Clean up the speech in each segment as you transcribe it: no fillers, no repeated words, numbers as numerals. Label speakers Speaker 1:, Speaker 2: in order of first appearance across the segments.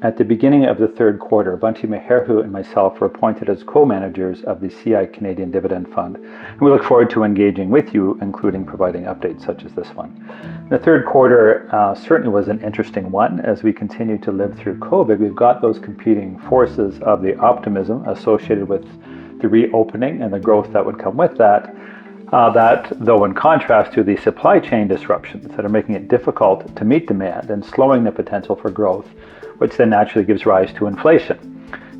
Speaker 1: At the beginning of the third quarter, Bunty Meherhu and myself were appointed as co-managers of the CI Canadian Dividend Fund. And we look forward to engaging with you, including providing updates such as this one. The third quarter certainly was an interesting one. As we continue to live through COVID, we've got those competing forces of the optimism associated with the reopening and the growth that would come with that. That, though, in contrast to the supply chain disruptions that are making it difficult to meet demand and slowing the potential for growth, which then naturally gives rise to inflation.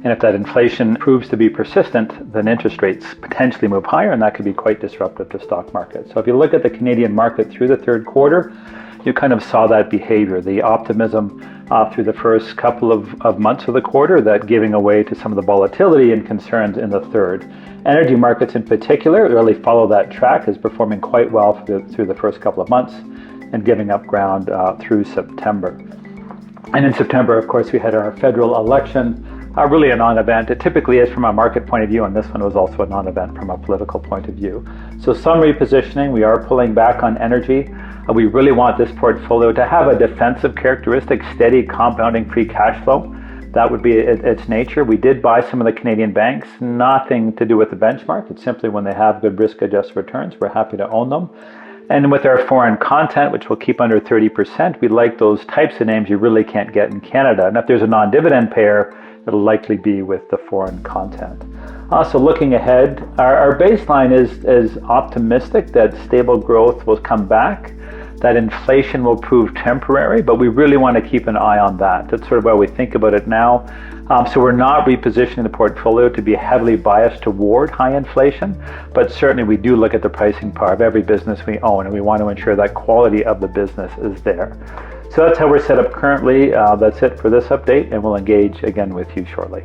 Speaker 1: And if that inflation proves to be persistent, then interest rates potentially move higher, and that could be quite disruptive to stock markets. So if you look at the Canadian market through the third quarter, you kind of saw that behavior, the optimism through the first couple of months of the quarter, that giving away to some of the volatility and concerns in the third. Energy markets in particular really follow that track, is performing quite well through the first couple of months and giving up ground through September. And in September, of course, we had our federal election, really a non-event. It typically is from a market point of view, and this one was also a non-event from a political point of view. So some repositioning, we are pulling back on energy. We really want this portfolio to have a defensive characteristic, steady compounding free cash flow. That would be its nature. We did buy some of the Canadian banks, nothing to do with the benchmark. It's simply when they have good risk-adjusted returns, we're happy to own them. And with our foreign content, which we'll keep under 30%, we like those types of names you really can't get in Canada. And if there's a non-dividend payer, it'll likely be with the foreign content. So looking ahead, our baseline is optimistic that stable growth will come back, that inflation will prove temporary, but we really want to keep an eye on that. That's sort of why we think about it now. So we're not repositioning the portfolio to be heavily biased toward high inflation, but certainly we do look at the pricing power of every business we own, and we want to ensure that quality of the business is there. So that's how we're set up currently. That's it for this update, and we'll engage again with you shortly.